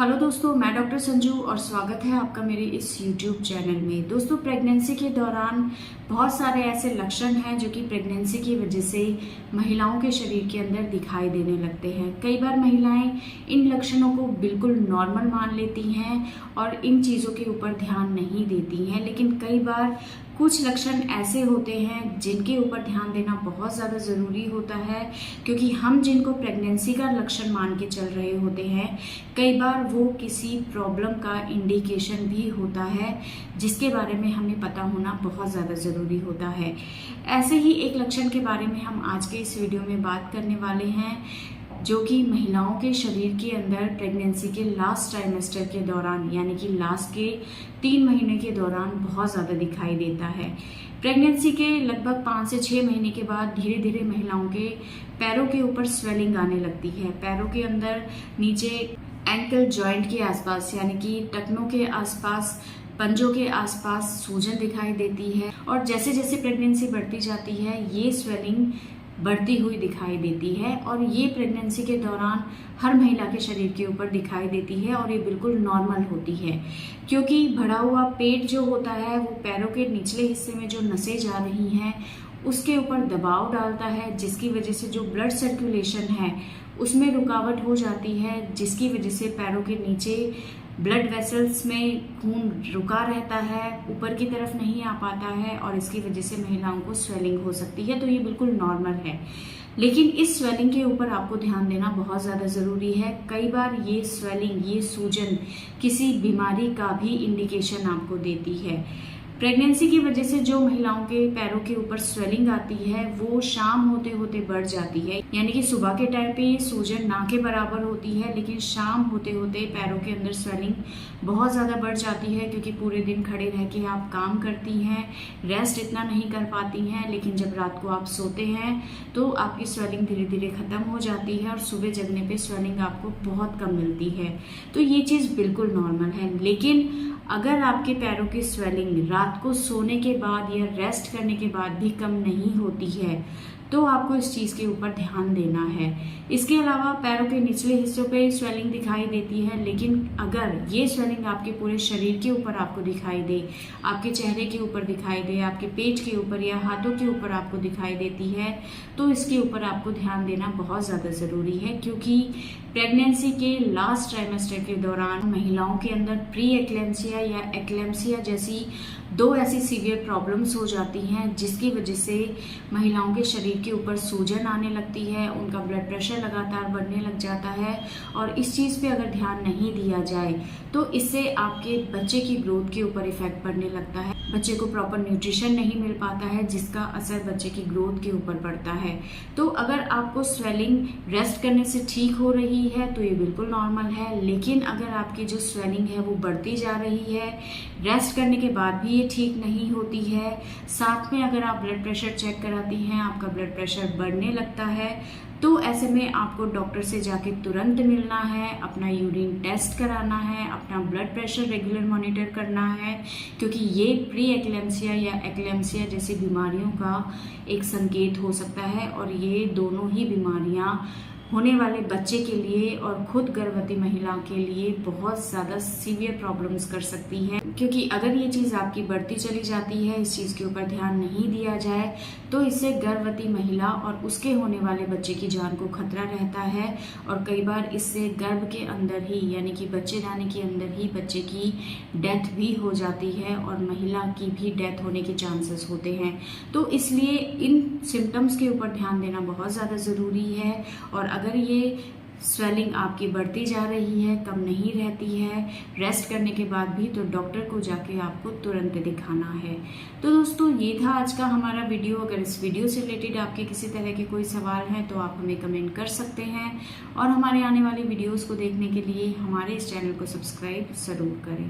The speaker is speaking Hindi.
हेलो दोस्तों, मैं डॉक्टर संजू और स्वागत है आपका मेरे इस YouTube चैनल में। दोस्तों, प्रेगनेंसी के दौरान बहुत सारे ऐसे लक्षण हैं जो कि प्रेगनेंसी की वजह से महिलाओं के शरीर के अंदर दिखाई देने लगते हैं। कई बार महिलाएं इन लक्षणों को बिल्कुल नॉर्मल मान लेती हैं और इन चीज़ों के ऊपर ध्यान नहीं देती हैं, लेकिन कई बार कुछ लक्षण ऐसे होते हैं जिनके ऊपर ध्यान देना बहुत ज़्यादा ज़रूरी होता है, क्योंकि हम जिनको प्रेगनेंसी का लक्षण मान के चल रहे होते हैं, कई बार वो किसी प्रॉब्लम का इंडिकेशन भी होता है जिसके बारे में हमें पता होना बहुत ज़्यादा ज़रूरी होता है। ऐसे ही एक लक्षण के बारे में हम आज के इस वीडियो में बात करने वाले हैं, जो कि महिलाओं के शरीर के अंदर प्रेगनेंसी के लास्ट ट्राइमेस्टर के दौरान यानी कि लास्ट के 3 महीने के दौरान बहुत ज़्यादा दिखाई देता है। प्रेगनेंसी के लगभग 5 से 6 महीने के बाद धीरे धीरे महिलाओं के पैरों के ऊपर स्वेलिंग आने लगती है। पैरों के अंदर नीचे एंकल जॉइंट के आसपास यानी कि टखनों के आसपास, पंजों के आसपास सूजन दिखाई देती है और जैसे जैसे प्रेगनेंसी बढ़ती जाती है ये स्वेलिंग बढ़ती हुई दिखाई देती है और ये प्रेगनेंसी के दौरान हर महिला के शरीर के ऊपर दिखाई देती है और ये बिल्कुल नॉर्मल होती है, क्योंकि बढ़ा हुआ पेट जो होता है वो पैरों के निचले हिस्से में जो नसें जा रही हैं उसके ऊपर दबाव डालता है, जिसकी वजह से जो ब्लड सर्कुलेशन है उसमें रुकावट हो जाती है, जिसकी वजह से पैरों के नीचे ब्लड वेसल्स में खून रुका रहता है, ऊपर की तरफ नहीं आ पाता है और इसकी वजह से महिलाओं को स्वेलिंग हो सकती है। तो ये बिल्कुल नॉर्मल है, लेकिन इस स्वेलिंग के ऊपर आपको ध्यान देना बहुत ज़्यादा ज़रूरी है। कई बार ये स्वेलिंग, ये सूजन किसी बीमारी का भी इंडिकेशन आपको देती है। प्रेगनेंसी की वजह से जो महिलाओं के पैरों के ऊपर स्वेलिंग आती है वो शाम होते होते बढ़ जाती है, यानी कि सुबह के टाइम पे सूजन ना के बराबर होती है, लेकिन शाम होते होते पैरों के अंदर स्वेलिंग बहुत ज़्यादा बढ़ जाती है, क्योंकि पूरे दिन खड़े रह के आप काम करती हैं, रेस्ट इतना नहीं कर पाती हैं, लेकिन जब रात को आप सोते हैं तो आपकी स्वेलिंग धीरे धीरे ख़त्म हो जाती है और सुबह जगने पे स्वेलिंग आपको बहुत कम मिलती है। तो ये चीज़ बिल्कुल नॉर्मल है, लेकिन अगर आपके पैरों की स्वेलिंग रात को सोने के बाद या रेस्ट करने के बाद भी कम नहीं होती है तो आपको इस चीज़ के ऊपर ध्यान देना है। इसके अलावा पैरों के निचले हिस्सों पे स्वेलिंग दिखाई देती है, लेकिन अगर ये स्वेलिंग आपके पूरे शरीर के ऊपर आपको दिखाई दे, आपके चेहरे के ऊपर दिखाई दे, आपके पेट के ऊपर या हाथों के ऊपर आपको दिखाई देती है तो इसके ऊपर आपको ध्यान देना बहुत ज़्यादा ज़रूरी है, क्योंकि प्रेगनेंसी के लास्ट ट्राइमेस्टर के दौरान महिलाओं के अंदर प्री एक्लेम्सिया या एक्लेम्सिया जैसी 2 ऐसी सीवियर प्रॉब्लम्स हो जाती हैं, जिसकी वजह से महिलाओं के शरीर के ऊपर सूजन आने लगती है, उनका ब्लड प्रेशर लगातार बढ़ने लग जाता है और इस चीज़ पे अगर ध्यान नहीं दिया जाए तो इससे आपके बच्चे की ग्रोथ के ऊपर इफेक्ट पड़ने लगता है। बच्चे को प्रॉपर न्यूट्रिशन नहीं मिल पाता है, जिसका असर बच्चे की ग्रोथ के ऊपर पड़ता है। तो अगर आपको स्वेलिंग रेस्ट करने से ठीक हो रही है तो ये बिल्कुल नॉर्मल है, लेकिन अगर आपकी जो स्वेलिंग है वो बढ़ती जा रही है, रेस्ट करने के बाद भी ये ठीक नहीं होती है, साथ में अगर आप ब्लड प्रेशर चेक कराती हैं, आपका ब्लड प्रेशर बढ़ने लगता है, तो ऐसे में आपको डॉक्टर से जाके तुरंत मिलना है, अपना यूरिन टेस्ट कराना है, अपना ब्लड प्रेशर रेगुलर मॉनिटर करना है, क्योंकि ये प्री एक्लेम्सिया या एक्लेम्सिया जैसी बीमारियों का एक संकेत हो सकता है और ये दोनों ही बीमारियां होने वाले बच्चे के लिए और खुद गर्भवती महिला के लिए बहुत ज़्यादा सीवियर प्रॉब्लम्स कर सकती हैं, क्योंकि अगर ये चीज़ आपकी बढ़ती चली जाती है, इस चीज़ के ऊपर ध्यान नहीं दिया जाए तो इससे गर्भवती महिला और उसके होने वाले बच्चे की जान को खतरा रहता है और कई बार इससे गर्भ के अंदर ही यानी कि बच्चेदानी के अंदर ही बच्चे की डेथ भी हो जाती है और महिला की भी डेथ होने के चांसेस होते हैं। तो इसलिए इन सिम्टम्स के ऊपर ध्यान देना बहुत ज़्यादा ज़रूरी है और अगर ये स्वेलिंग आपकी बढ़ती जा रही है, कम नहीं रहती है रेस्ट करने के बाद भी, तो डॉक्टर को जाके आपको तुरंत दिखाना है। तो दोस्तों, ये था आज का हमारा वीडियो। अगर इस वीडियो से रिलेटेड आपके किसी तरह के कोई सवाल हैं तो आप हमें कमेंट कर सकते हैं और हमारे आने वाली वीडियोस को देखने के लिए हमारे इस चैनल को सब्सक्राइब ज़रूर करें।